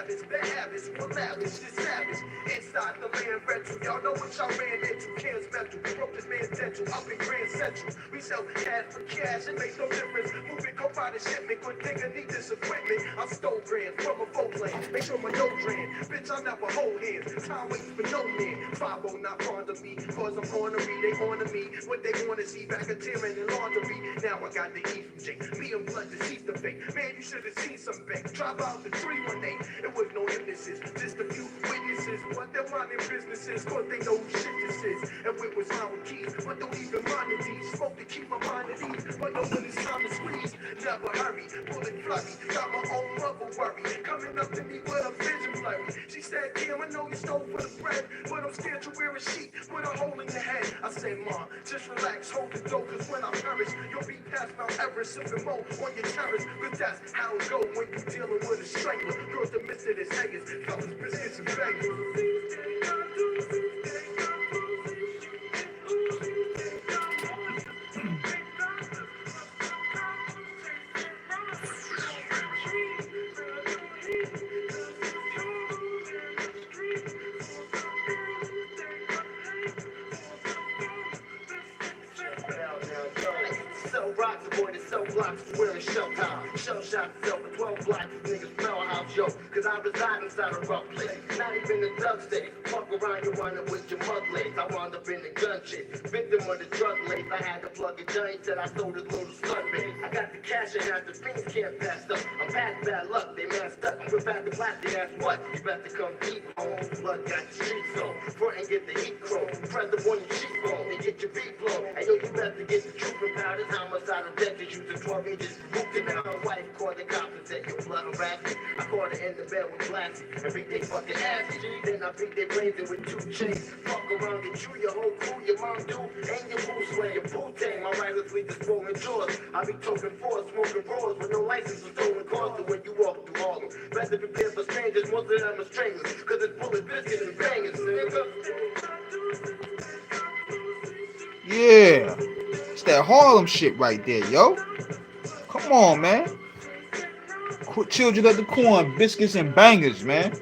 habits, bad habits, for lavish, just savage. Inside the land rental, y'all know what y'all ran into. Cam's mental, broke this man's dental, up in Grand Central. We sell cash for cash, it makes no difference. Moving coke by the shipment, good nigga need this equipment. I stole grand from a folk land, make sure my dough ran. Bitch, I never hold hands, time waits for no man. 5 not fond of me, cause I'm ornery, they honor me. What they wanna see, back a tearing and laundry. Now I got the E from J, me and blood deceased the fake. Man, you should have seen some bank. Drop out the tree one day, it was no witnesses, just a few witnesses. But they're minding businesses, cause they know who shit this is. And we was found with keys, but don't even mind the deeds. Spoke to keep my mind at ease, but know when it's time to squeeze. Never hurry, bullet flurry, got my own mother worry. Coming up to me with a vision blurry. She said, Kim, I know you stole for the bread, but I'm scared to wear a sheet with a hole in your head. I said, Mom, just relax, hold the dough, cause when I perish, you'll be past Mount Everest, sipping more on your terrace. Cause that's how it go when you dealing with a strangler. Girls that miss it as hangers, fellas, biscuits and beggars. Sell rocks, avoid to sell blocks, wearing shell time. Shell shots, sell for 12 blocks, niggas smell house, yo. Cause I reside inside a rough place. Not even the drug state. Fuck around, you running with your mug legs. I wound up in the gun shit. Victim of the drug lace. I had to plug a joint, said I sold his little sunbase. I got the cash and half the fiends can't pass up. I'm past bad luck, they masked up. We're back to plastic, that's what? You better come deep home. Blood got the streets on. Front and get the heat crow. Press the one your cheekbone and get your beat blown. Hey yo, you better get the truth about it. How much out of debt did you to 12 inches? Booking out my wife, called the cops and said your blood harassment. I caught her in the bed with glasses and beat they fucking asses. Then I beat their brains in with 2 chains. Fuck around, get you, your whole crew, your mom do, and your boo sway, your boo tang. My rivals lead the swollen jaws. I be token force, smoking brawls with no license for stolen cars. So when you walk through Harlem, better prepare for strangers. Most of them are stranglers, cause it's bullet biscuits and bangers, nigga. Yeah, it's that Harlem shit right there, yo. Come on, man. Children of the Corn, biscuits and bangers, man.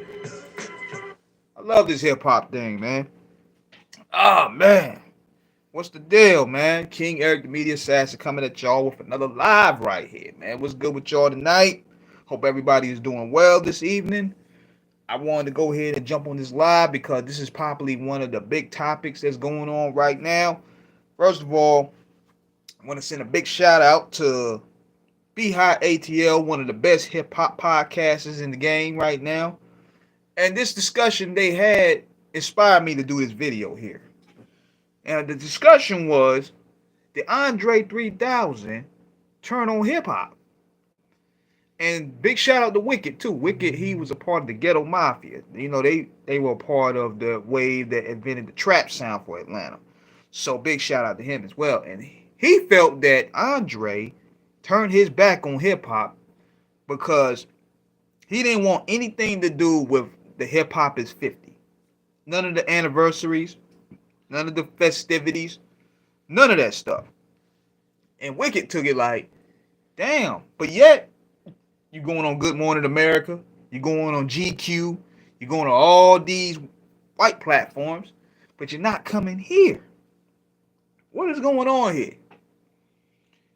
I love this hip hop thing, man. Ah, man. What's the deal, man? King Eric, the media assassin, coming at y'all with another live right here, man. What's good with y'all tonight? Hope everybody is doing well this evening. I wanted to go ahead and jump on this live because this is probably one of the big topics that's going on right now. First of all, I want to send a big shout out to Beehive ATL, one of the best hip hop podcasters in the game right now. And this discussion they had inspired me to do this video here. And the discussion was the Andre 3000 turn on hip hop. And big shout out to Wicked too. Wicked, he was a part of the Ghetto Mafia. You know, they were a part of the wave that invented the trap sound for Atlanta. So big shout out to him as well. And he felt that Andre turned his back on hip hop because he didn't want anything to do with the hip hop is 50. None of the anniversaries, none of the festivities, none of that stuff. And Wicked took it like, damn, but yet you going on Good Morning America, you going on GQ, you going on all these white platforms, but you're not coming here. What is going on here?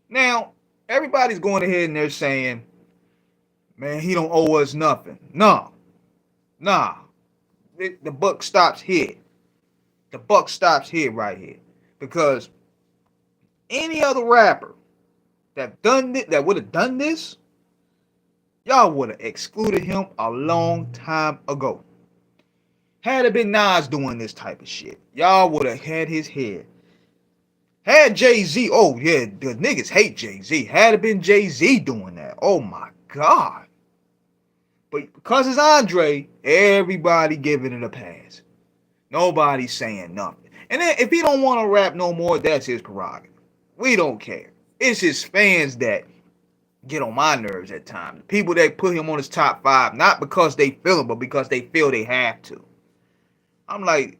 Now, everybody's going ahead and they're saying, man, he don't owe us nothing. Nah. The buck stops here. The buck stops here right here. Because any other rapper that would have done this, y'all would have excluded him a long time ago. Had it been Nas doing this type of shit, y'all would have had his head. Had Jay-Z, oh yeah, the niggas hate Jay-Z. Had it been Jay-Z doing that, oh my God. But because it's Andre, everybody giving it a pass. Nobody's saying nothing. And then if he don't want to rap no more, that's his prerogative. We don't care. It's his fans that get on my nerves at times. People that put him on his top 5, not because they feel him, but because they feel they have to. I'm like,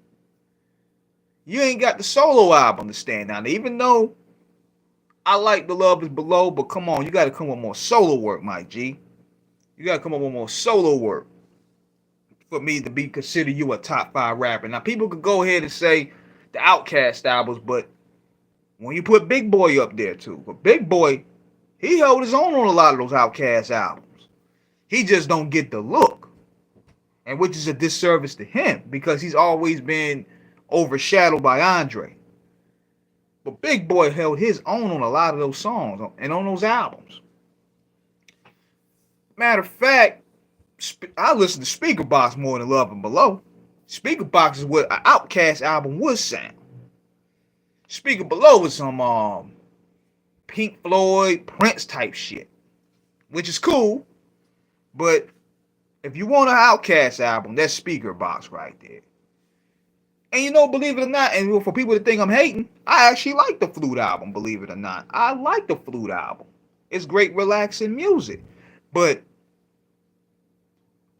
you ain't got the solo album to stand on. Even though I like The Love Is Below, but come on, you got to come with more solo work, Mike G. You got to come up with more solo work. for me to be considered you a top 5 rapper. Now people could go ahead and say the Outkast albums, but when you put Big Boy up there too, but Big Boy, he held his own on a lot of those Outkast albums. He just don't get the look, and which is a disservice to him because he's always been overshadowed by Andre. But Big Boy held his own on a lot of those songs and on those albums. Matter of fact, I listen to Speakerboxxx more than Love and Below. Speakerboxxx is what an Outkast album would sound. Speaker Below is some Pink Floyd, Prince type shit, which is cool. But if you want an Outkast album, that's Speakerboxxx right there. And you know, believe it or not, and for people to think I'm hating, I actually like the Flute album, believe it or not. I like the Flute album. It's great, relaxing music. But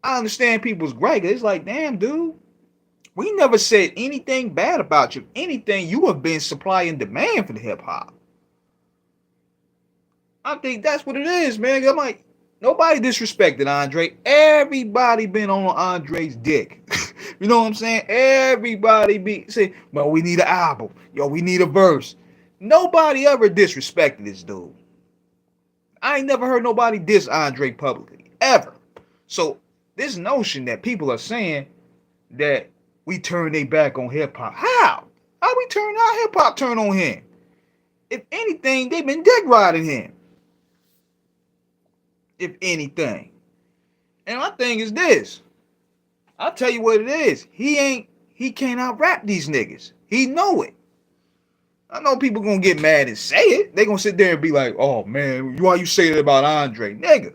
I understand people's gripe. It's like, damn, dude, we never said anything bad about you. Anything, you have been supply and demand for the hip hop. I think that's what it is, man. I'm like, nobody disrespected Andre. Everybody been on Andre's dick. You know what I'm saying? Everybody be say, well, we need an album. Yo, we need a verse. Nobody ever disrespected this dude. I ain't never heard nobody diss Andre publicly, ever. So this notion that people are saying that we turn their back on hip hop. How? How we turn our hip hop turn on him? If anything, they've been dick riding him. If anything. And my thing is this. I'll tell you what it is. He can't out rap these niggas. He know it. I know people gonna get mad and say it. They gonna sit there and be like, oh man, why you say that about Andre? Nigga,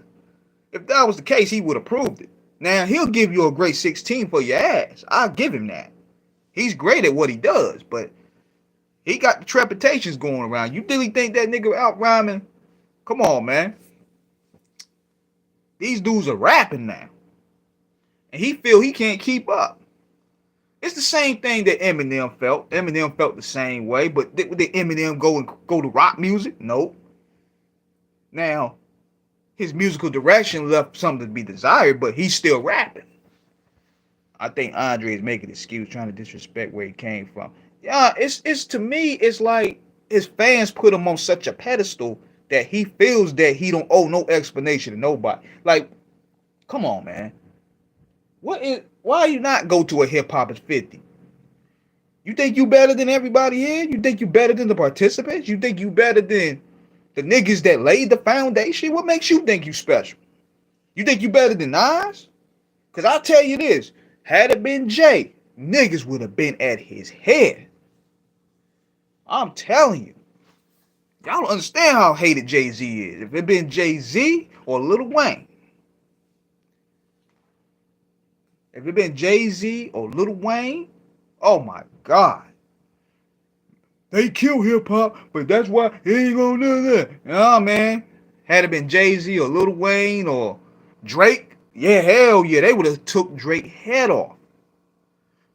if that was the case, he would have proved it. Now, he'll give you a great 16 for your ass. I'll give him that. He's great at what he does, but he got the trepidations going around. You really think that nigga out rhyming? Come on, man. These dudes are rapping now. And he feel he can't keep up. It's the same thing that Eminem felt. Eminem felt the same way, but did Eminem go to rock music? Nope. Now, his musical direction left something to be desired, but he's still rapping. I think Andre is making an excuse, trying to disrespect where he came from. Yeah, it's to me, it's like his fans put him on such a pedestal that he feels that he don't owe no explanation to nobody. Like, come on, man. Why you not go to a hip hop at 50? You think you better than everybody here? You think you better than the participants? You think you better than the niggas that laid the foundation? What makes you think you special? You think you better than Nas? Because I'll tell you this. Had it been Jay, niggas would have been at his head. I'm telling you. Y'all don't understand how hated Jay-Z is. If it been Jay-Z or Lil Wayne. If it been Jay-Z or Lil Wayne, oh my God. They kill hip-hop, but that's why he ain't gonna do that. Nah, man. Had it been Jay-Z or Lil Wayne or Drake, yeah, hell yeah, they would have took Drake's head off.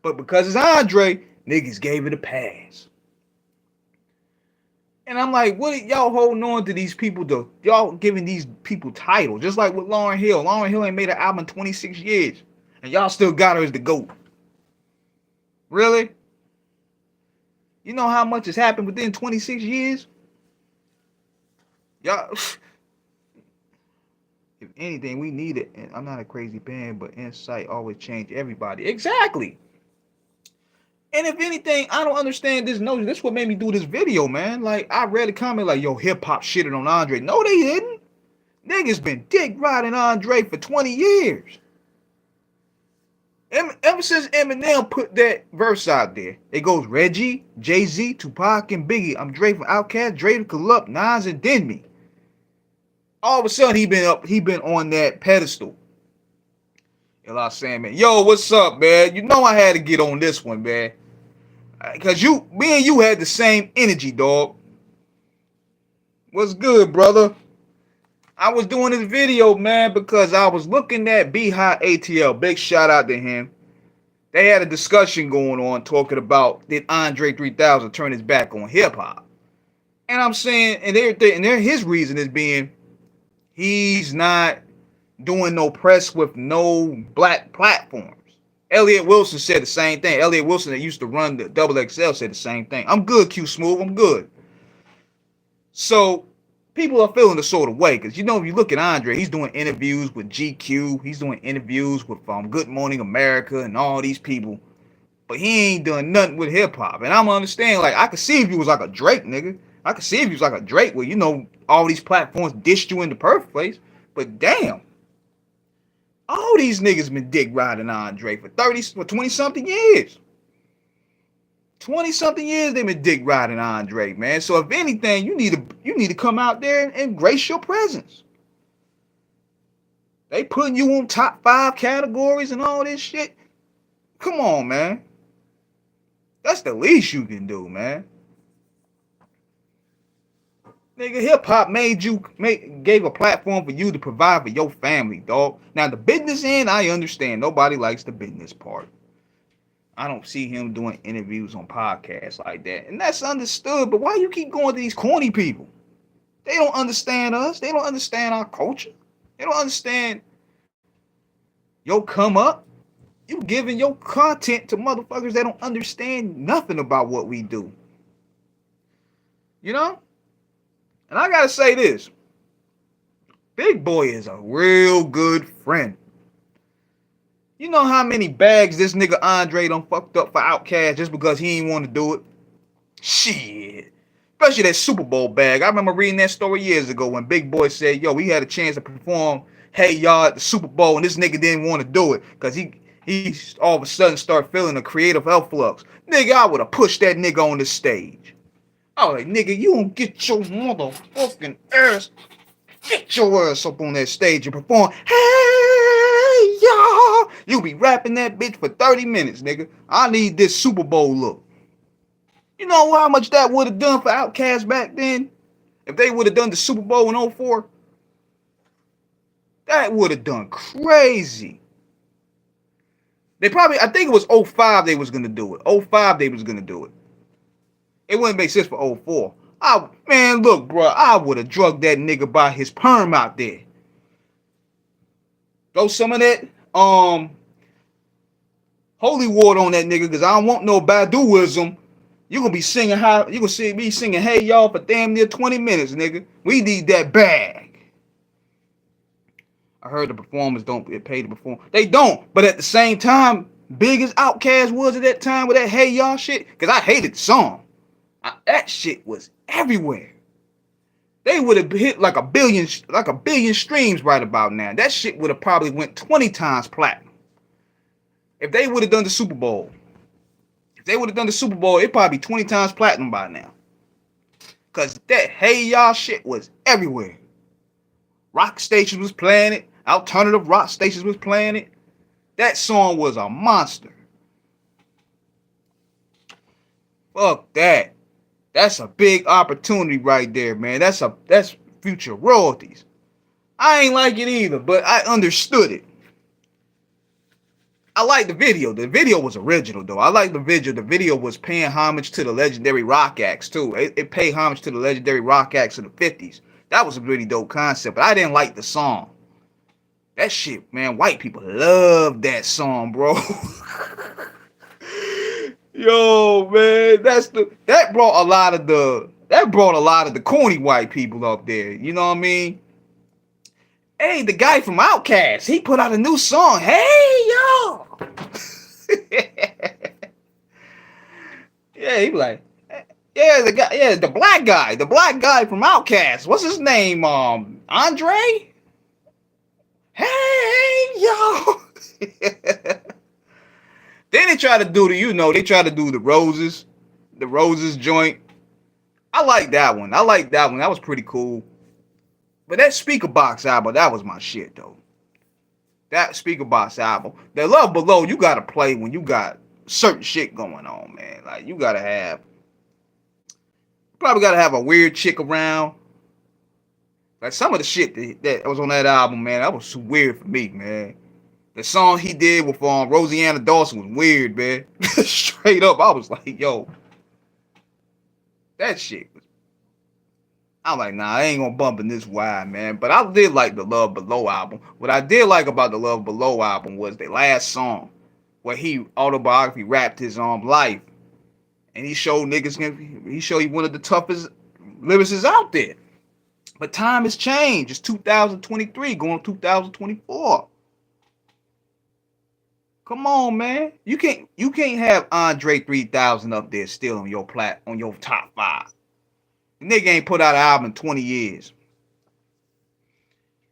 But because it's Andre, niggas gave it a pass. And I'm like, what are y'all holding on to these people, though? Y'all giving these people titles, just like with Lauryn Hill. Lauryn Hill ain't made an album in 26 years. And y'all still got her as the GOAT. Really? You know how much has happened within 26 years? Y'all, if anything, we need it. And I'm not a crazy fan, but insight always change everybody. Exactly. And if anything, I don't understand this notion. This is what made me do this video, man. Like, I read a comment like, yo, hip-hop shitted on Andre. No, they didn't. Niggas been dick riding Andre for 20 years. Ever since Eminem put that verse out there, it goes Reggie, Jay-Z, Tupac, and Biggie. I'm Dre from Outkast, Dre to Corrupt, Nas, and then me. All of a sudden, he been on that pedestal. You know what I'm saying, man? Yo, what's up, man? You know I had to get on this one, man. Because me and you had the same energy, dog. What's good, brother? I was doing this video, man, because I was looking at Beehive ATL. Big shout out to him. They had a discussion going on talking about did Andre 3000 turn his back on hip hop. And I'm saying, and his reason is being he's not doing no press with no black platforms. Elliot Wilson said the same thing. Elliot Wilson that used to run the Double XL said the same thing. I'm good, Q Smooth. I'm good. So people are feeling the sort of way because you know if you look at Andre, he's doing interviews with GQ, he's doing interviews with Good Morning America and all these people, but he ain't done nothing with hip hop. And I'm understanding like I could see if he was like a Drake nigga, I could see if he was like a Drake where you know all these platforms dished you in the perfect place. But damn, all these niggas been dick riding Andre for 20 something years. 20 something years they've been dick riding Andre, man. So if anything, you need to come out there and grace your presence. They putting you on top 5 categories and all this shit. Come on, man. That's the least you can do, man. Nigga, hip hop gave a platform for you to provide for your family, dog. Now the business end, I understand. Nobody likes the business part. I don't see him doing interviews on podcasts like that. And that's understood, but why you keep going to these corny people? They don't understand us. They don't understand our culture. They don't understand your come up. You giving your content to motherfuckers that don't understand nothing about what we do. You know? And I gotta say this. Big Boy is a real good friend. You know how many bags this nigga Andre done fucked up for Outkast just because he ain't want to do it? Shit. Especially that Super Bowl bag. I remember reading that story years ago when Big Boy said, yo, we had a chance to perform Hey Y'all at the Super Bowl and this nigga didn't want to do it because he all of a sudden started feeling a creative efflux. Nigga, I would have pushed that nigga on the stage. I was like, nigga, you don't get your motherfucking ass. Get your ass up on that stage and perform. Hey, y'all. You be rapping that bitch for 30 minutes, nigga. I need this Super Bowl look. You know how much that would have done for Outkast back then? If they would have done the Super Bowl in 04? That would have done crazy. They probably, I think it was 05 they was going to do it. 05 they was going to do it. It wouldn't make sense for 04. Man, look, bro, I would have drugged that nigga by his perm out there. Throw some of that holy water on that nigga, because I don't want no Baduism. You gonna be singing you gonna see me singing Hey Y'all for damn near 20 minutes, nigga. We need that bag. I heard the performers don't get paid to perform. They don't, but at the same time, big as Outkast was at that time with that Hey Y'all shit, because I hated the song. That shit was everywhere. They would have hit like a billion streams right about now. That shit would have probably went 20 times platinum. If they would have done the Super Bowl. If they would have done the Super Bowl, it'd probably be 20 times platinum by now. Because that Hey Y'all shit was everywhere. Rock stations was playing it. Alternative rock stations was playing it. That song was a monster. Fuck that. That's a big opportunity right there, man. That's future royalties. I ain't like it either, but I understood it. I like the video. The video was original, though. I like the video. The video was paying homage to the legendary rock acts, too. It paid homage to the legendary rock acts of the 50s. That was a really dope concept, but I didn't like the song. That shit, man, white people love that song, bro. Yo, man, that brought a lot of the corny white people up there. You know what I mean? Hey, the guy from Outkast, he put out a new song. Hey, y'all. Yeah, he be like, yeah, the black guy from Outkast. What's his name? Andre? Hey, y'all. Then they try to do the Roses joint. I like that one. That was pretty cool. But that Speaker Box album, that was my shit, though. That Speaker Box album. The Love Below, you gotta play when you got certain shit going on, man. Like, you probably gotta have a weird chick around. Like, some of the shit that was on that album, man, that was too weird for me, man. The song he did with Rosanna Dawson was weird, man. Straight up, I was like, yo, that shit was. I'm like, nah, I ain't gonna bump in this wide, man. But I did like the Love Below album. What I did like about the Love Below album was their last song. where he autobiography rapped his life, and he showed he one of the toughest lyricists out there. But time has changed. It's 2023 going 2024. Come on, man. You can't have Andre 3000 up there still on your top 5. The nigga ain't put out an album in 20 years.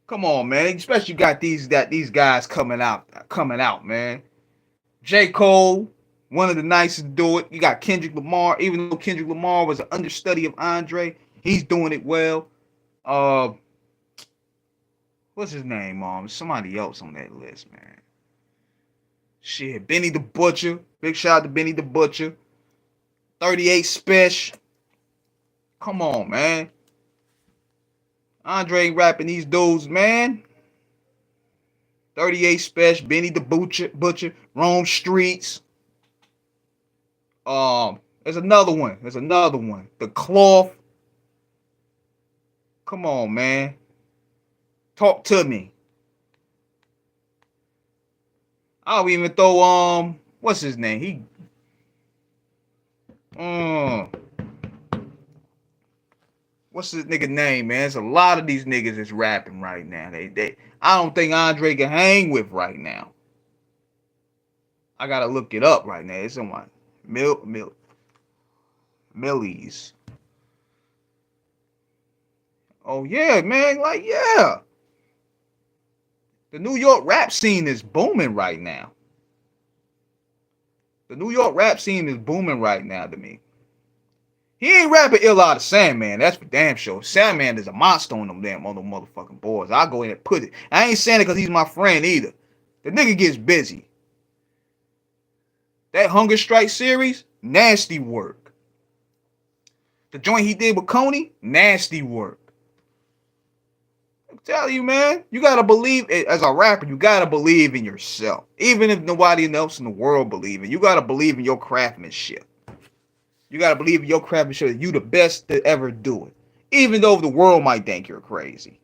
Come on, man. Especially you got these guys coming out, man. J. Cole, one of the nicest to do it. You got Kendrick Lamar, even though Kendrick Lamar was an understudy of Andre, he's doing it well. What's his name, somebody else on that list, man. Shit, Benny the Butcher. Big shout out to Benny the Butcher. 38 Special. Come on, man. Andre rapping these dudes, man. 38 Special, Benny the Butcher, Rome Streets. There's another one. The Cloth. Come on, man. Talk to me. I'll even throw what's his name? What's this nigga name, man? There's a lot of these niggas that's rapping right now. I don't think Andre can hang with right now. I gotta look it up right now. It's someone. Millies. Oh yeah, man. Like, yeah. The New York rap scene is booming right now. To me. He ain't rapping ill out of Sandman. That's for damn sure. Sandman is a monster on them motherfucking boards. I'll go ahead and put it. I ain't saying it because he's my friend either. The nigga gets busy. That Hunger Strike series, nasty work. The joint he did with Coney, nasty work. I'm telling you, man, you gotta believe it. As a rapper, you gotta believe in yourself. Even if nobody else in the world believes it, you gotta believe in your craftsmanship. You gotta believe in your craftsmanship that you the best to ever do it. Even though the world might think you're crazy.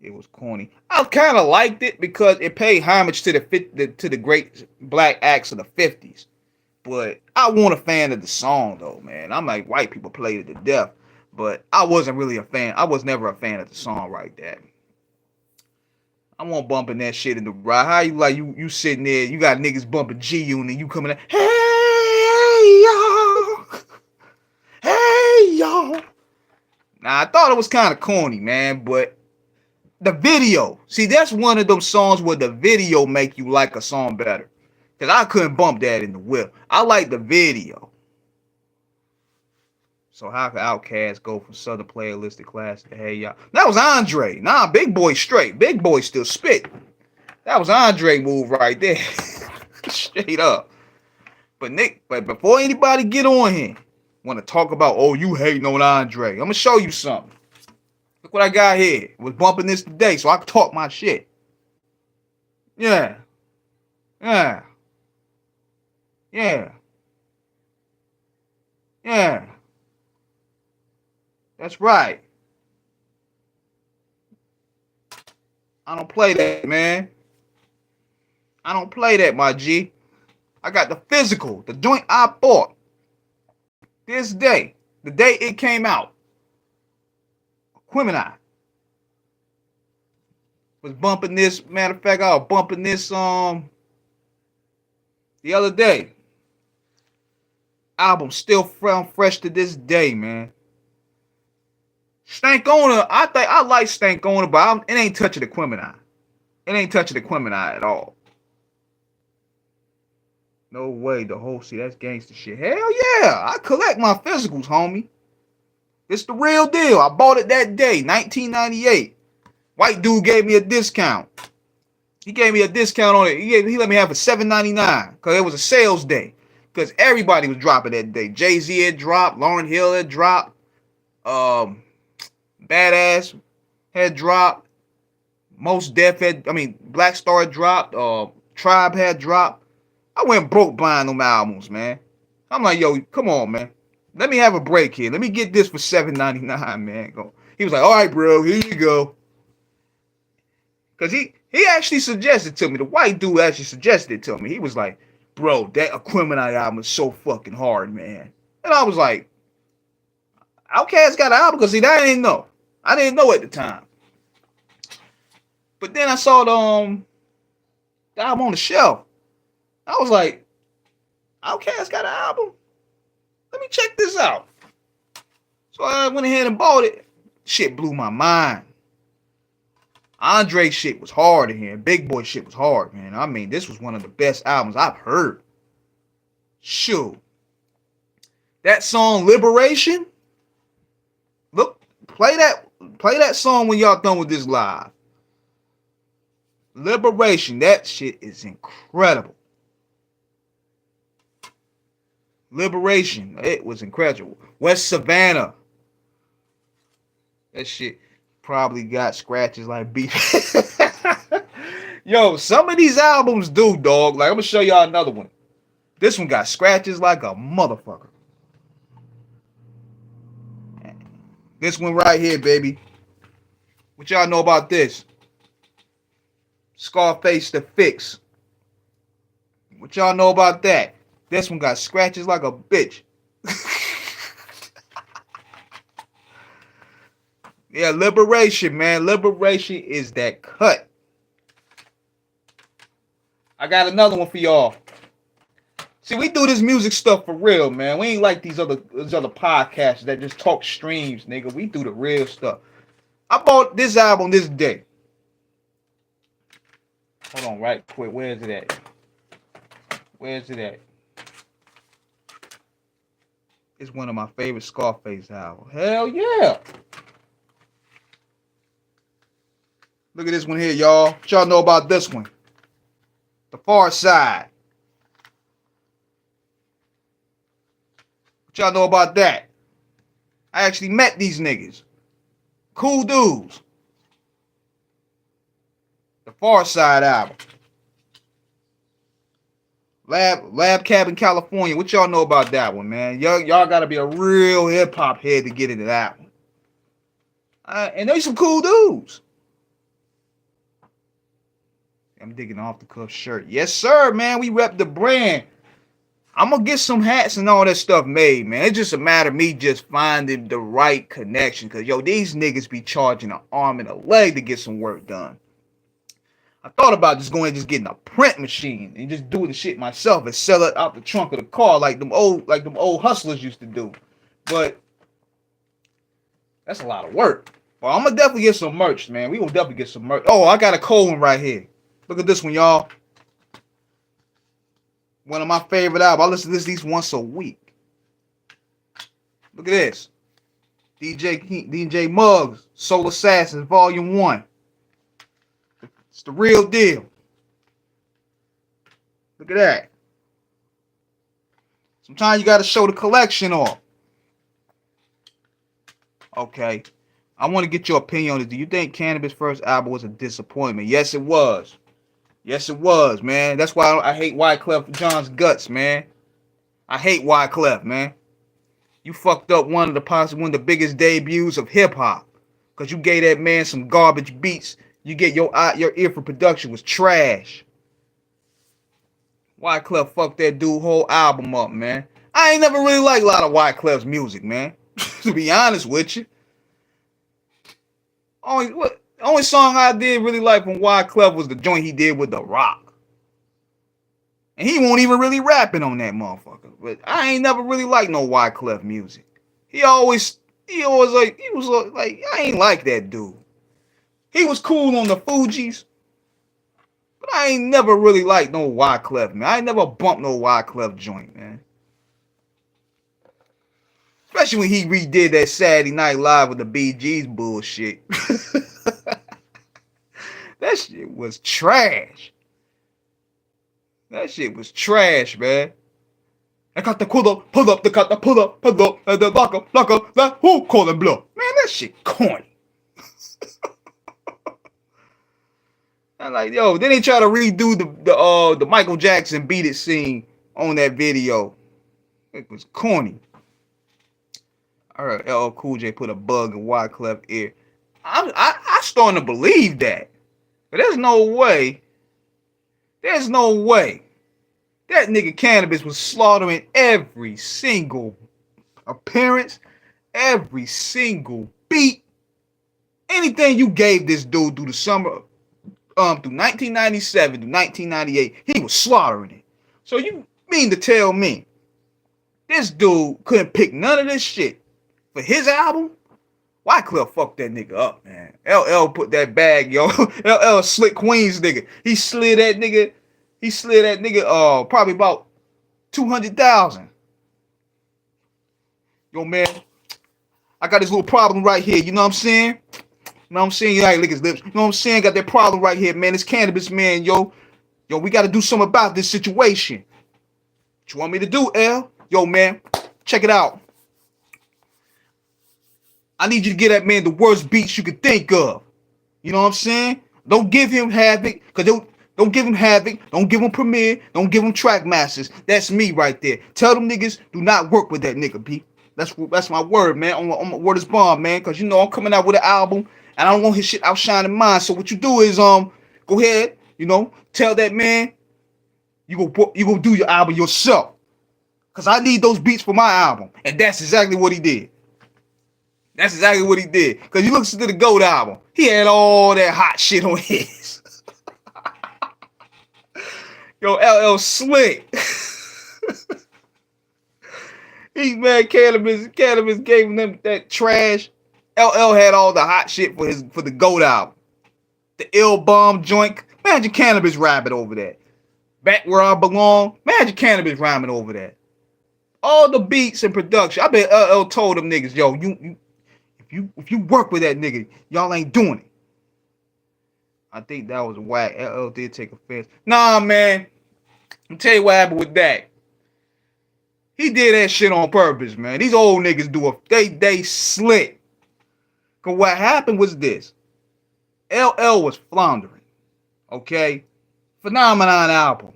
It was corny. I kind of liked it because it paid homage to the great black acts of the 50s. But I wasn't a fan of the song though, man. I'm like, white people played it to death. But I wasn't really a fan. I was never a fan of the song like that. I won't bumping that shit in the ride. How you like you sitting there, you got niggas bumping G-Unit, you coming out, hey y'all. Hey y'all. Now I thought it was kind of corny, man, but the video, see, that's one of them songs where the video make you like a song better. Cause I couldn't bump that in the whip. I like the video. So how can Outkast go from Southern Playlist to class to Hey Y'all? That was Andre. Nah, Big Boy straight. Big Boy still spit. That was Andre move right there. Straight up. But before anybody get on here, want to talk about, oh, you hating on Andre. I'm going to show you something. Look what I got here. I was bumping this today so I can talk my shit. Yeah. Yeah. Yeah. Yeah. That's right. I don't play that, man. I don't play that, my G. I got the physical, the joint I bought this day, the day it came out. Aquemini was bumping this. Matter of fact, I was bumping this the other day. Album still fresh to this day, man. Stankonia, I think I like Stankonia, but it ain't touching Aquemini. It ain't touching Aquemini at all. No way, that's gangster shit. Hell yeah, I collect my physicals, homie. It's the real deal. I bought it that day, 1998. White dude gave me a discount. He gave me a discount on it. He let me have it $7.99 because it was a sales day. Because everybody was dropping that day. Jay-Z had dropped. Lauryn Hill had dropped. Badass had dropped. Black Star had dropped. Tribe had dropped. I went broke buying them albums, man. I'm like, yo, come on, man. Let me have a break here. Let me get this for $7.99, man. He was like, all right, bro, here you go. Because He actually suggested to me. The white dude actually suggested it to me. He was like, "Bro, that Aquemini album is so fucking hard, man." And I was like, "Outkast got an album?" Because see, that I didn't know. I didn't know at the time. But then I saw the album on the shelf. I was like, "Outkast got an album? Let me check this out." So I went ahead and bought it. Shit blew my mind. Andre shit was hard in here. Big Boy shit was hard, man. I mean, this was one of the best albums I've heard. Shoot. That song Liberation. Look, play that song when y'all done with this live. Liberation. That shit is incredible. Liberation. It was incredible. West Savannah. That shit probably got scratches like beef. Yo, some of these albums do, dog. Like, I'm gonna show y'all another one. This one got scratches like a motherfucker. This one right here, baby. What y'all know about this? Scarface the Fix. What y'all know about that? This one got scratches like a bitch. Yeah, Liberation, man. Liberation is that cut. I got another one for y'all. See, we do this music stuff for real, man. We ain't like these other podcasts that just talk streams, nigga. We do the real stuff. I bought this album this day. Hold on, right quick. Where is it at? Where's it at? It's one of my favorite Scarface albums. Hell yeah. Look at this one here, y'all. What y'all know about this one? The Far Side. What y'all know about that? I actually met these niggas. Cool dudes. The Far Side album. Lab Cabin, California. What y'all know about that one, man? Y'all gotta be a real hip hop head to get into that one. And there's some cool dudes. I'm digging off the cuff shirt. Yes, sir, man. We rep the brand. I'm gonna get some hats and all that stuff made, man. It's just a matter of me just finding the right connection. Cause yo, these niggas be charging an arm and a leg to get some work done. I thought about just going and just getting a print machine and just doing the shit myself and sell it out the trunk of the car like them old hustlers used to do. But that's a lot of work. Well, I'm gonna definitely get some merch, man. We gonna definitely get some merch. Oh, I got a cold one right here. Look at this one, y'all. One of my favorite albums. I listen to this at least once a week. Look at this. DJ Muggs, Soul Assassins, Volume 1. It's the real deal. Look at that. Sometimes you got to show the collection off. Okay. I want to get your opinion on it. Do you think Cannabis' first album was a disappointment? Yes, it was. Yes, it was, man. That's why I hate Wyclef Jean's guts, man. I hate Wyclef, man. You fucked up one of the biggest debuts of hip hop, cause you gave that man some garbage beats. You get your ear for production was trash. Wyclef fucked that dude whole album up, man. I ain't never really liked a lot of Wyclef's music, man. To be honest with you. Only song I did really like from Wyclef was the joint he did with The Rock. And he won't even really rapping on that motherfucker. But I ain't never really liked no Wyclef music. He was like, I ain't like that dude. He was cool on the Fugees. But I ain't never really liked no Wyclef, man. I ain't never bumped no Wyclef joint, man. Especially when he redid that Saturday Night Live with the BG's bullshit. That shit was trash. That shit was trash, man. I got the pull up, the lock up, who call him blow? Man, that shit corny. I'm like, yo, then they try to redo the Michael Jackson Beat It scene on that video. It was corny. I heard LL Cool J put a bug in Wyclef ear. I starting to believe that. But there's no way. There's no way that nigga Cannabis was slaughtering every single appearance, every single beat, anything you gave this dude through the summer, through 1997 to 1998, he was slaughtering it. So you mean to tell me this dude couldn't pick none of this shit for his album? Wyclef fucked that nigga up, man. LL put that bag, yo. LL slick Queens nigga. He slid that nigga probably about 200,000. Yo, man, I got this little problem right here. You know what I'm saying? You know what I'm saying? You like lick his lips. You know what I'm saying? Got that problem right here, man. This Cannabis, man, yo. Yo, we got to do something about this situation. What you want me to do, L? Yo, man, check it out. I need you to get that man the worst beats you could think of. You know what I'm saying? Don't give him Havoc, because don't give him Havoc. Don't give him Premier. Don't give him Trackmasters. That's me right there. Tell them niggas do not work with that nigga, B. That's my word, man. On my word is bond, man. Because, you know, I'm coming out with an album, and I don't want his shit outshining mine. So what you do is, go ahead, you know, tell that man you go do your album yourself. Because I need those beats for my album. And that's exactly what he did. That's exactly what he did. Because you listen to the GOAT album. He had all that hot shit on his. Yo, LL slick. He, man, Cannabis gave him that trash. LL had all the hot shit for the GOAT album. The Ill Bomb joint. Imagine Cannabis rapping over that. Back Where I Belong. Imagine Cannabis rhyming over that. All the beats and production. I bet LL told them niggas, yo, if you work with that nigga, y'all ain't doing it. I think that was whack. LL did take offense. Nah, man. I'll tell you what happened with that. He did that shit on purpose, man. These old niggas they slick. Cause what happened was this. LL was floundering. Okay? Phenomenon album.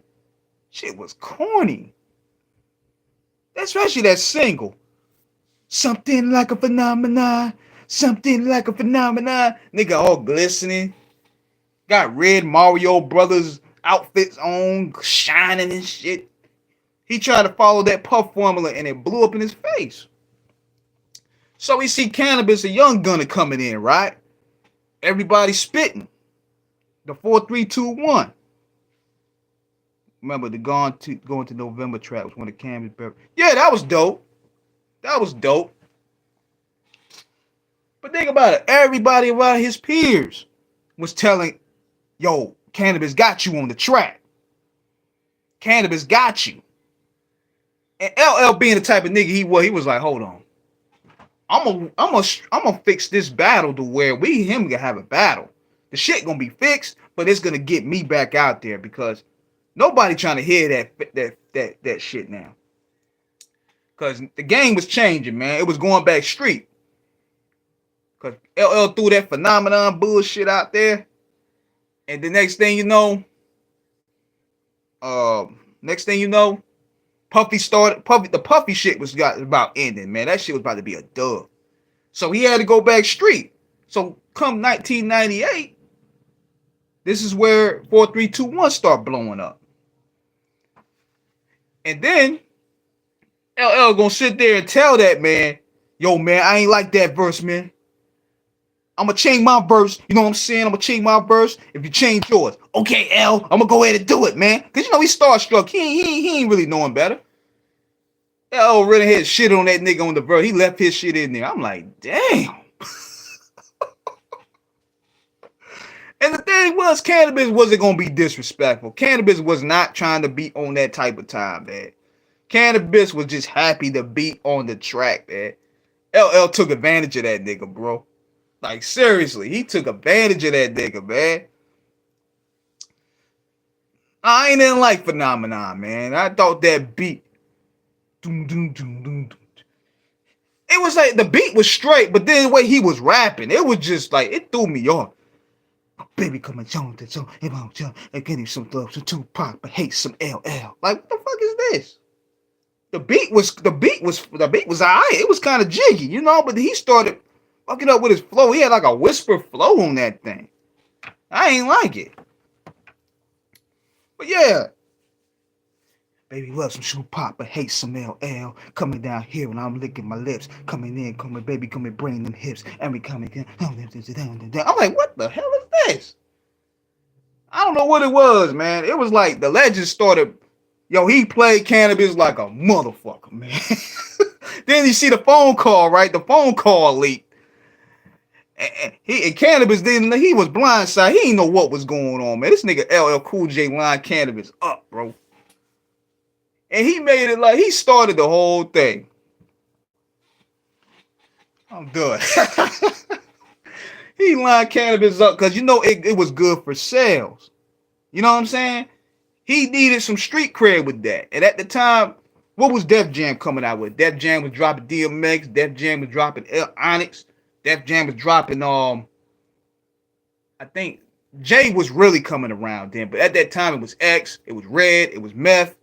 Shit was corny. Especially that single. Something like a phenomenon. Something like a phenomenon. Nigga all glistening. Got red Mario Brothers outfits on, shining and shit. He tried to follow that Puff formula and it blew up in his face. So we see Cannabis, a young gunner coming in, right? Everybody spitting. The 4, 3, 2, 1. Remember the going to November track was one of Cannabis. Yeah, that was dope. That was dope. But think about it. Everybody around his peers was telling, yo, Cannabis got you on the track. Cannabis got you. And LL being the type of nigga he was like, hold on. I'm gonna fix this battle to where we and him gonna have a battle. The shit gonna be fixed, but it's gonna get me back out there because nobody trying to hear that shit now. Cause the game was changing, man. It was going back street. Cause LL threw that phenomenon bullshit out there. And the next thing you know, the Puffy shit was about ending, man. That shit was about to be a dub. So he had to go back street. So come 1998, this is where 4, 3, 2, 1 start blowing up. And then LL gonna sit there and tell that man, yo, man, I ain't like that verse, man. I'm gonna change my verse. You know what I'm saying? I'm gonna change my verse if you change yours. Okay, L, I'm gonna go ahead and do it, man. Cause you know he's starstruck. He ain't really knowing better. L really had shit on that nigga on the verse. He left his shit in there. I'm like, damn. And the thing was, Cannabis wasn't gonna be disrespectful. Cannabis was not trying to be on that type of time, man. Cannabis was just happy to be on the track, man. LL took advantage of that nigga, bro. Like, seriously, he took advantage of that nigga, man. I ain't even like Phenomenon, man. I thought that beat. It was like the beat was straight, but then the way he was rapping, it was just like, it threw me off. Baby coming on to so and getting some love to Tupac, but hate some LL. Like, what the fuck is this? The beat was alright. It was kind of jiggy, you know, but he started fucking up with his flow. He had like a whisper flow on that thing. I ain't like it. But yeah. Baby loves some shoe pop, but hates some LL. Coming down here and I'm licking my lips. Coming in, coming, baby, coming, bring them hips. And we coming down. I'm like, what the hell is this? I don't know what it was, man. It was like the legend started. Yo, he played Cannabis like a motherfucker, man. Then you see the phone call, right? The phone call leaked. And Cannabis didn't. He was blindsided. He didn't know what was going on, man. This nigga LL Cool J lined Cannabis up, bro. And he made it like he started the whole thing. I'm done. He lined Cannabis up because it was good for sales. You know what I'm saying? He needed some street cred with that. And at the time, what was Def Jam coming out with? Def Jam was dropping DMX. Def Jam was dropping Onyx. Def Jam was dropping I think Jay was really coming around then. But at that time, it was X. It was Red. It was Meth.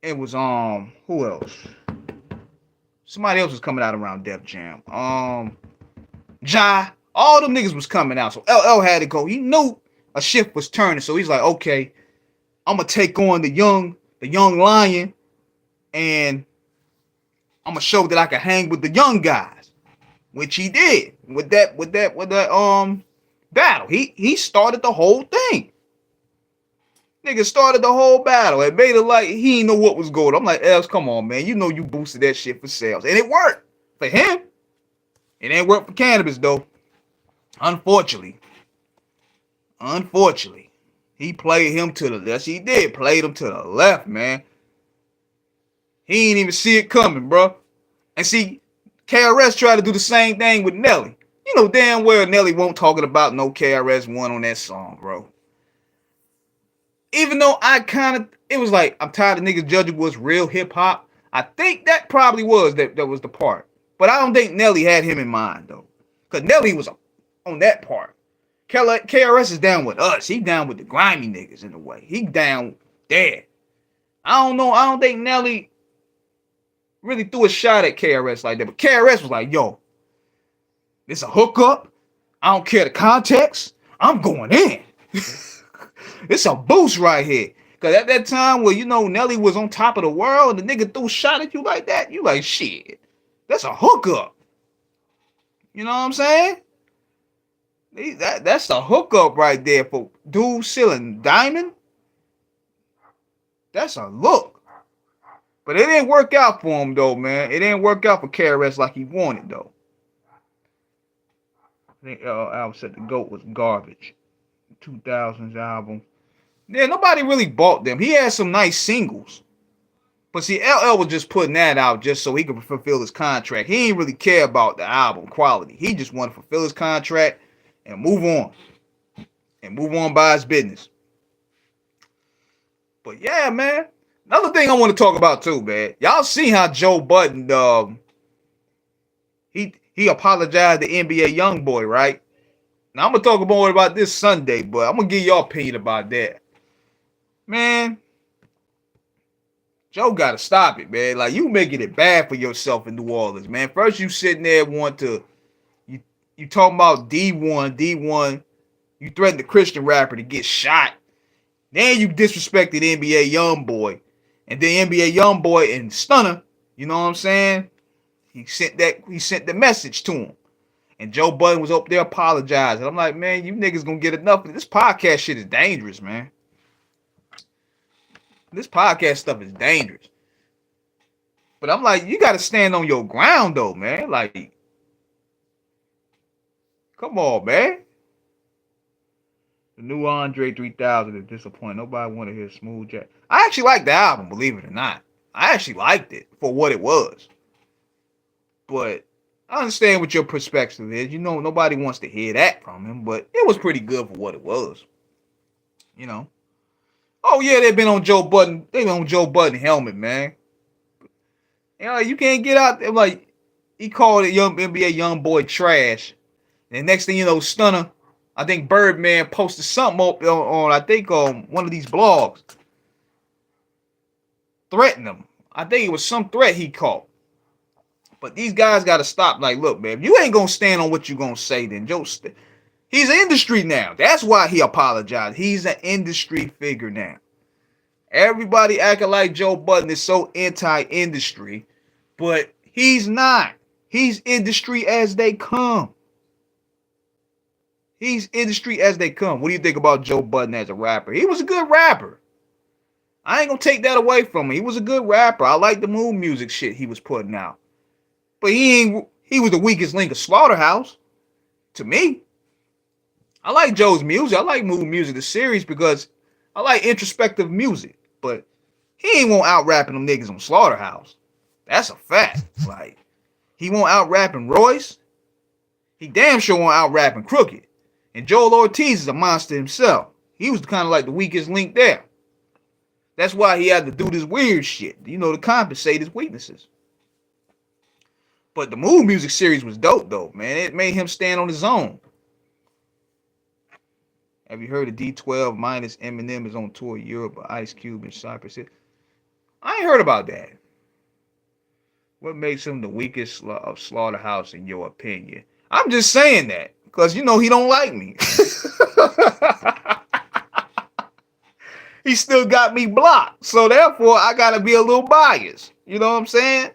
It was who else? Somebody else was coming out around Def Jam. Jai. All them niggas was coming out. So LL had to go. He knew a shift was turning. So he's like, okay, I'm gonna take on the young lion, and I'm gonna show that I can hang with the young guys, which he did with that battle. He started the whole thing. Nigga started the whole battle and made it like he didn't know what was going on. I'm like, Els, come on, man. You know you boosted that shit for sales. And it worked for him. It ain't worked for Cannabis, though. Unfortunately. He played him to the left. He did. Played him to the left, man. He ain't even see it coming, bro. And see, KRS tried to do the same thing with Nelly. You know damn well Nelly won't talking about no KRS-One on that song, bro. Even though it was like, I'm tired of niggas judging what's real hip-hop. I think that probably was that was the part. But I don't think Nelly had him in mind, though. Because Nelly was on that part. KRS is down with us. He down with the grimy niggas in a way. He down there. I don't know. I don't think Nelly really threw a shot at KRS like that. But KRS was like, yo, this a hookup. I don't care the context. I'm going in. It's a boost right here. Because at that time where, Nelly was on top of the world and the nigga threw a shot at you like that, you like, shit, that's a hookup. You know what I'm saying? That's a hookup right there for dude selling Diamond. That's a look. But it didn't work out for him, though, man. It didn't work out for KRS like he wanted, though. I think album said the GOAT was garbage. 2000s album. Yeah, nobody really bought them. He had some nice singles. But see, LL was just putting that out just so he could fulfill his contract. He didn't really care about the album quality. He just wanted to fulfill his contract and move on. And move on by his business. But yeah, man. Another thing I want to talk about too, man. Y'all see how Joe Budden, he apologized to NBA Youngboy, right? Now, I'm going to talk more about this Sunday, but I'm going to give y'all opinion about that. Man, Joe got to stop it, man. Like, you making it bad for yourself in New Orleans, man. First, you sitting there you talking about D1. You threatened the Christian rapper to get shot. Then you disrespected NBA Youngboy. And then NBA Youngboy and Stunner, you know what I'm saying? He sent the message to him. And Joe Budden was up there apologizing. I'm like, man, you niggas gonna get enough of this podcast shit is dangerous, man. This podcast stuff is dangerous. But I'm like, you gotta stand on your ground though, man. Like, come on, man. The new Andre 3000 is disappointing. Nobody want to hear Smooth Jack. I actually liked the album, believe it or not. I actually liked it for what it was. But I understand what your perspective is. Nobody wants to hear that from him, but it was pretty good for what it was. Oh yeah, they've been on Joe Budden. They've been on Joe Budden helmet, man. You can't get out there. Like, he called it NBA Youngboy trash. And next thing you know, Stunner, I think Birdman posted something up on I think one of these blogs. Threatened him. I think it was some threat he caught. But these guys got to stop. Like, look, man, if you ain't going to stand on what you going to say, then He's an industry now. That's why he apologized. He's an industry figure now. Everybody acting like Joe Budden is so anti-industry, but he's not. He's industry as they come. He's industry as they come. What do you think about Joe Budden as a rapper? He was a good rapper. I ain't gonna take that away from him. He was a good rapper. I like the mood music shit he was putting out. But he was the weakest link of Slaughterhouse. To me. I like Joe's music. I like mood music, the series, because I like introspective music. But he ain't won't out rapping them niggas on Slaughterhouse. That's a fact. Like, he won't out rapping Royce. He damn sure won't out rapping Crooked. And Joel Ortiz is a monster himself. He was kind of like the weakest link there. That's why he had to do this weird shit, to compensate his weaknesses. But the mood music series was dope, though, man. It made him stand on his own. Have you heard of D12 minus Eminem is on tour Europe with Ice Cube and Cypress Hill? I ain't heard about that. What makes him the weakest of Slaughterhouse in your opinion? I'm just saying that because, he don't like me. He still got me blocked. So therefore, I got to be a little biased. You know what I'm saying?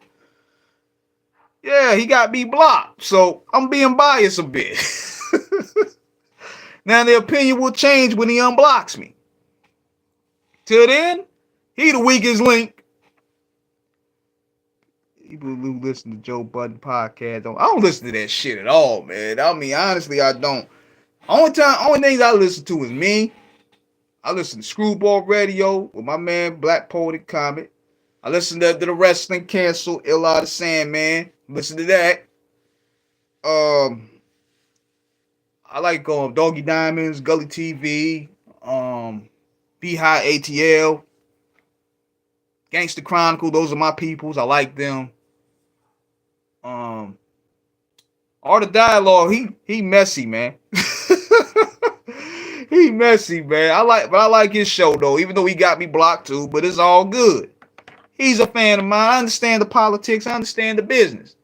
Yeah, he got me blocked. So I'm being biased a bit. Now the opinion will change when he unblocks me. Till then, he the weakest link. People who listen to Joe Budden podcast, I don't listen to that shit at all, man. I mean, honestly, I don't. Only things I listen to is me. I listen to Screwball Radio with my man Black Poetic Comet. I listen to the Wrestling Cancel, Illa the Sandman. Listen to that. I like Doggy Diamonds, Gully TV, Beehive ATL, Gangsta Chronicle. Those are my peoples. I like them. Art of Dialogue. He messy, man. He messy, man. I like his show though, even though he got me blocked too. But it's all good. He's a fan of mine. I understand the politics. I understand the business.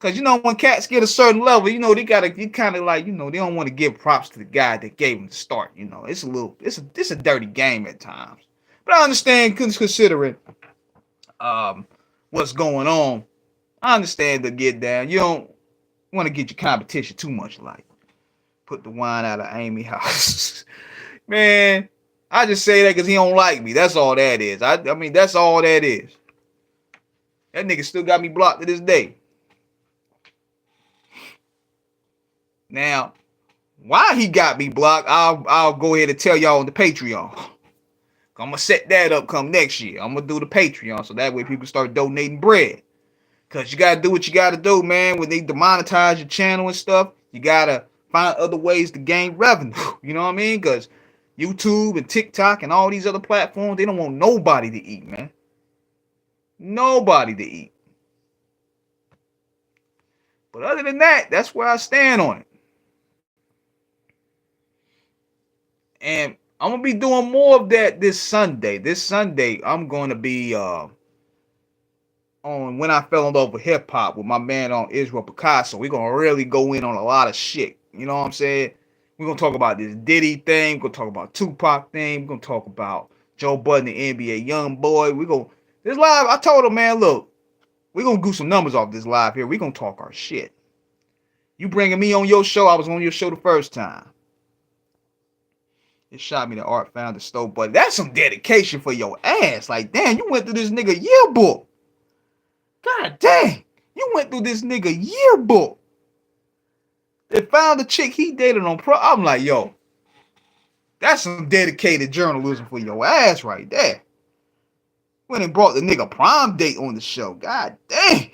Because when cats get a certain level, they gotta, you kind of like, they don't want to give props to the guy that gave them the start. It's a dirty game at times. But I understand, considering what's going on. I understand the get down. You don't want to get your competition too much like. Put the wine out of Amy house. Man, I just say that because he don't like me. That's all that is. I mean, that's all that is. That nigga still got me blocked to this day. Now, why he got me blocked, I'll go ahead and tell y'all on the Patreon. I'm going to set that up come next year. I'm going to do the Patreon so that way people start donating bread. Because you got to do what you got to do, man. When they demonetize your channel and stuff, you got to find other ways to gain revenue. You know what I mean? Because YouTube and TikTok and all these other platforms, they don't want nobody to eat, man. Nobody to eat. But other than that, that's where I stand on it. And I'm going to be doing more of that this Sunday. This Sunday, I'm going to be on When I Fell in Love with Hip Hop with my man on Israel Picasso. We're going to really go in on a lot of shit. You know what I'm saying? We're going to talk about this Diddy thing. We're going to talk about Tupac thing. We're going to talk about Joe Budden, the NBA young boy. This live, I told him, man, look, we're going to do some numbers off this live here. We're going to talk our shit. You bringing me on your show, I was on your show the first time. It shot me the Art found the stove, but that's some dedication for your ass. Like, damn, you went through this nigga yearbook. God dang, you went through this nigga yearbook. They found the chick he dated on Pro. I'm like, yo, that's some dedicated journalism for your ass right there. Went and brought the nigga prom date on the show. God dang.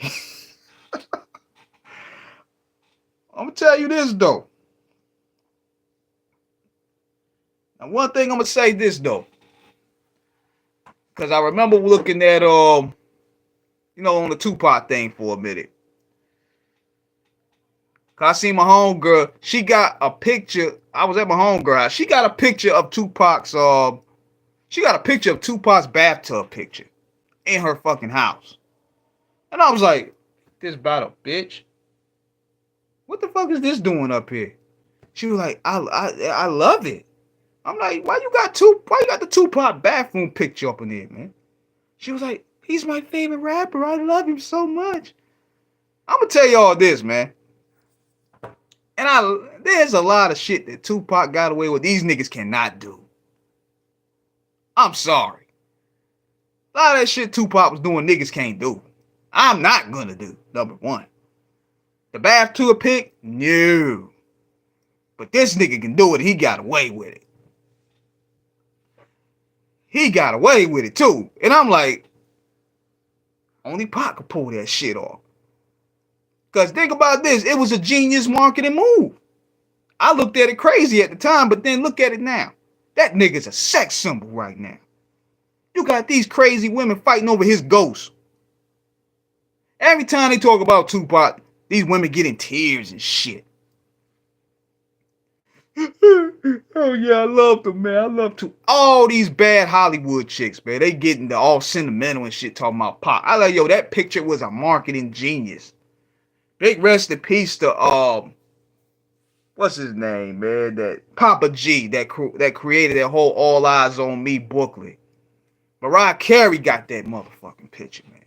I'm gonna tell you this though. Now, one thing I'm gonna say this though, because I remember looking at on the Tupac thing for a minute. Cause I seen my homegirl. She got a picture. I was at my homegirl house. She got a picture of Tupac's. She got a picture of Tupac's bathtub picture in her fucking house. And I was like, this about a bitch. What the fuck is this doing up here? She was like, I love it. I'm like, why you got the Tupac bathroom picture up in there, man? She was like, he's my favorite rapper. I love him so much. I'm gonna tell y'all this, man. And there's a lot of shit that Tupac got away with these niggas cannot do. I'm sorry. A lot of that shit Tupac was doing niggas can't do. I'm not gonna do, number one. The bath tour pick? No. But this nigga can do it. He got away with it. He got away with it too. And I'm like, only Pac could pull that shit off. Because think about this. It was a genius marketing move. I looked at it crazy at the time, but then look at it now. That nigga's a sex symbol right now. You got these crazy women fighting over his ghost. Every time they talk about Tupac, these women get in tears and shit. Oh yeah, I love them, man. I love to all these bad Hollywood chicks, man. They getting all sentimental and shit talking about Pac. I like, yo, that picture was a marketing genius. Big rest in peace to what's his name, man? That Papa G that created that whole All Eyes on Me booklet. Mariah Carey got that motherfucking picture, man.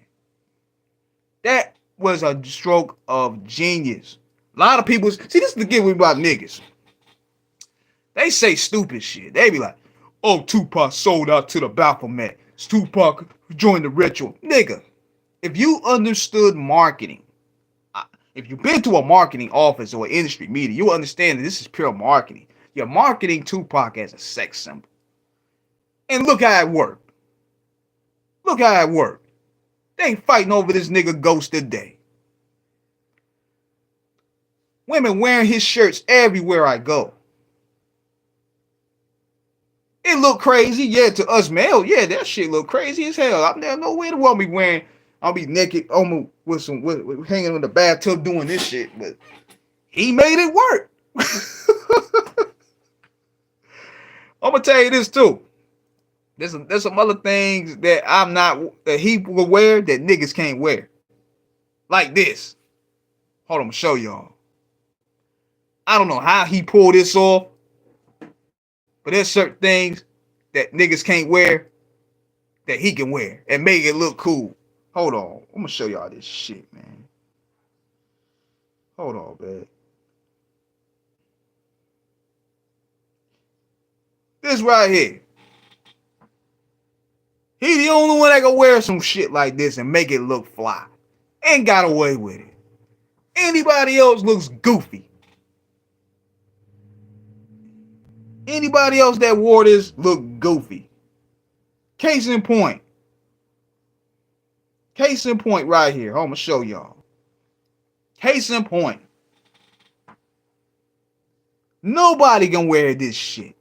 That was a stroke of genius. A lot of people see this is the giveaway about niggas. They say stupid shit. They be like, oh, Tupac sold out to the Baphomet. Tupac joined the ritual. Nigga, if you understood marketing, if you've been to a marketing office or industry meeting, you understand that this is pure marketing. You're marketing Tupac as a sex symbol. And look how it worked. Look how it worked. They ain't fighting over this nigga ghost today. Women wearing his shirts everywhere I go. It look crazy, yeah, to us male. Yeah, that shit look crazy as hell. I'm there no way to want me wearing. I'll be naked, almost with hanging in the bathtub doing this shit. But he made it work. I'm gonna tell you this too. There's some other things that he will wear that niggas can't wear. Like this. Hold on, I'm gonna show y'all. I don't know how he pulled this off. But there's certain things that niggas can't wear that he can wear and make it look cool. Hold on. I'm going to show y'all this shit, man. Hold on, man. This right here. He the only one that can wear some shit like this and make it look fly. And got away with it. Anybody else looks goofy. Anybody else that wore this look goofy. Case in point. Case in point right here. I'm going to show y'all. Case in point. Nobody can wear this shit.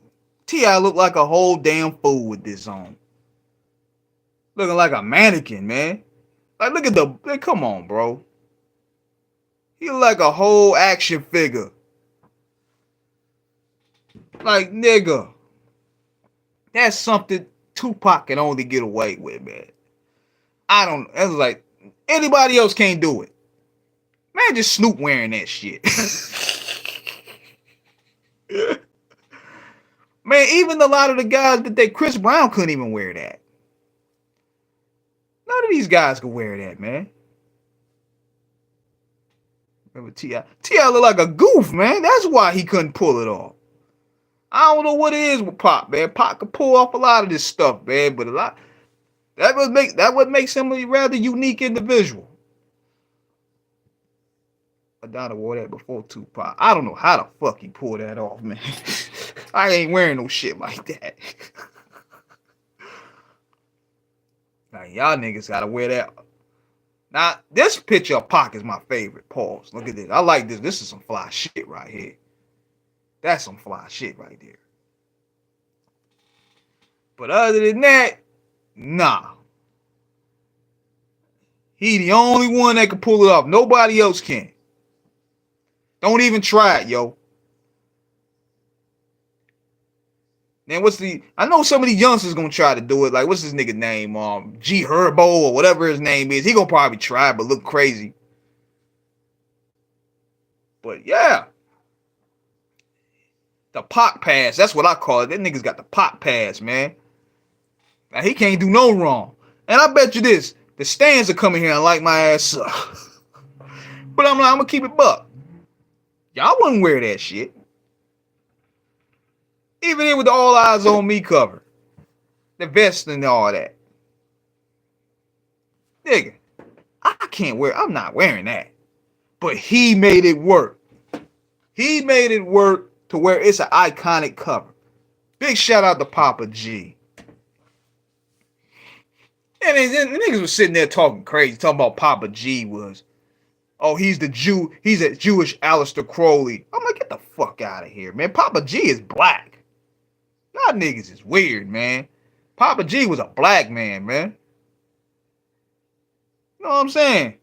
T.I. look like a whole damn fool with this on. Looking like a mannequin, man. Like, look at come on, bro. He look like a whole action figure. Like, nigga, that's something Tupac can only get away with, man. That's like, anybody else can't do it. Man, just Snoop wearing that shit. Man, even a lot of the guys Chris Brown couldn't even wear that. None of these guys could wear that, man. Remember T.I. T.I. look like a goof, man. That's why he couldn't pull it off. I don't know what it is with Pac, man. Pac could pull off a lot of this stuff, man, but that would make somebody rather unique individual. Madonna wore that before Tupac. I don't know how the fuck he pulled that off, man. I ain't wearing no shit like that. Now, y'all niggas gotta wear that. Now, this picture of Pac is my favorite. Pause. Look at this. I like this. This is some fly shit right here. That's some fly shit right there. But other than that, nah. He the only one that can pull it off. Nobody else can. Don't even try it, yo. Then I know some of these youngsters gonna try to do it. Like, what's his nigga name? G Herbo or whatever his name is. He gonna probably try, but look crazy. But yeah, the Pac pass. That's what I call it. That nigga's got the Pac pass, man. Now, he can't do no wrong. And I bet you this, the stands are coming here and light my ass up. But I'm gonna keep it buck. Y'all wouldn't wear that shit. Even with the All Eyes on Me cover. The vest and all that. Nigga, I can't wear, I'm not wearing that. But he made it work. He made it work to where it's an iconic cover. Big shout out to Papa G. And the niggas was sitting there talking crazy, talking about Papa G was, oh, he's a Jewish Aleister Crowley. I'm like, get the fuck out of here, man. Papa G is black. Y'all niggas is weird, man. Papa G was a black man, man. You know what I'm saying?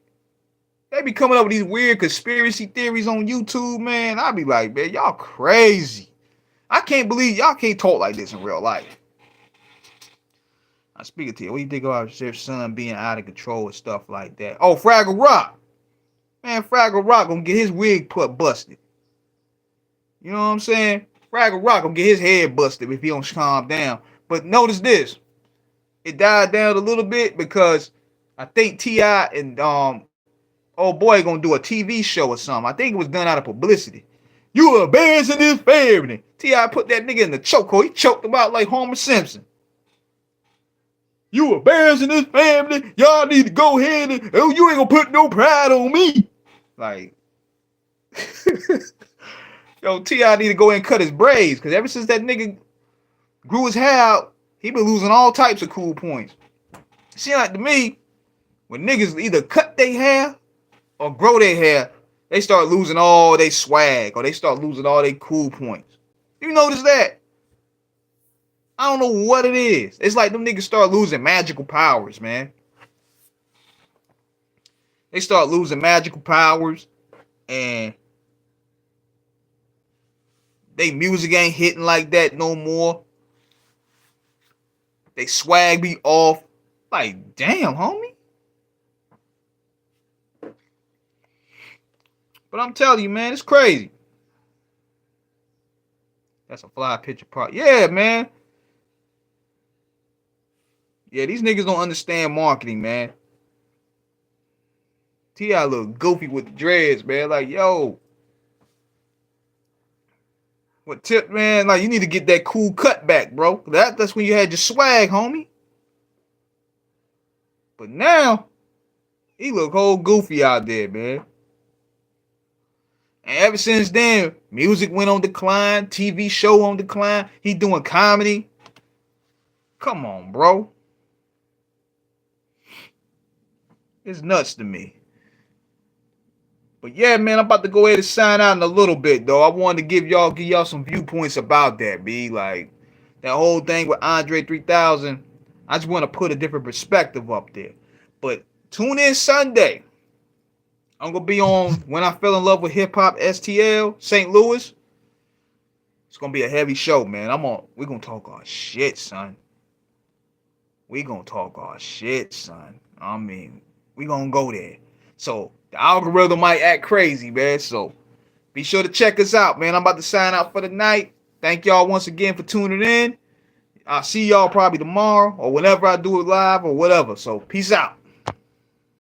They be coming up with these weird conspiracy theories on YouTube, man. I be like, man, y'all crazy. I can't believe y'all can't talk like this in real life. I'm speaking to you. What do you think about your son being out of control and stuff like that? Oh, Fraggle Rock. Man, Fraggle Rock gonna get his wig busted. You know what I'm saying? Fraggle Rock gonna get his head busted if he don't calm down. But notice this. It died down a little bit because I think T.I. and old boy gonna do a TV show or something. I think it was done out of publicity. You abandon this family. T.I. put that nigga in the chokehold. He choked him out like Homer Simpson. You abandon this family. Y'all need to go ahead and you ain't gonna put no pride on me. Like, yo, T.I. need to go ahead and cut his braids because ever since that nigga grew his hair out, he been losing all types of cool points. Seems like to me, when niggas either cut their hair or grow their hair, they start losing all their swag or they start losing all their cool points. You notice that? I don't know what it is. It's like them niggas start losing magical powers, man. They start losing magical powers and they music ain't hitting like that no more. They swag be off. Like, damn, homie. But I'm telling you, man, it's crazy. That's a fly picture part. Yeah, man. Yeah, these niggas don't understand marketing, man. T.I. look goofy with the dreads, man. Like, yo. What tip, man? Like, you need to get that cool cut back, bro. That's when you had your swag, homie. But now, he look whole goofy out there, man. And ever since then, music went on decline, TV show on decline. He doing comedy. Come on, bro. It's nuts to me. But yeah, man, I'm about to go ahead and sign out in a little bit, though. I wanted to give y'all some viewpoints about that, B. Like, that whole thing with Andre 3000. I just want to put a different perspective up there. But tune in Sunday. I'm going to be on When I Fell in Love with Hip Hop STL, St. Louis. It's going to be a heavy show, man. We're going to talk our shit, son. We're going to talk our shit, son. I mean, we're going to go there. So, the algorithm might act crazy, man. So, be sure to check us out, man. I'm about to sign out for the night. Thank y'all once again for tuning in. I'll see y'all probably tomorrow or whenever I do it live or whatever. So, peace out.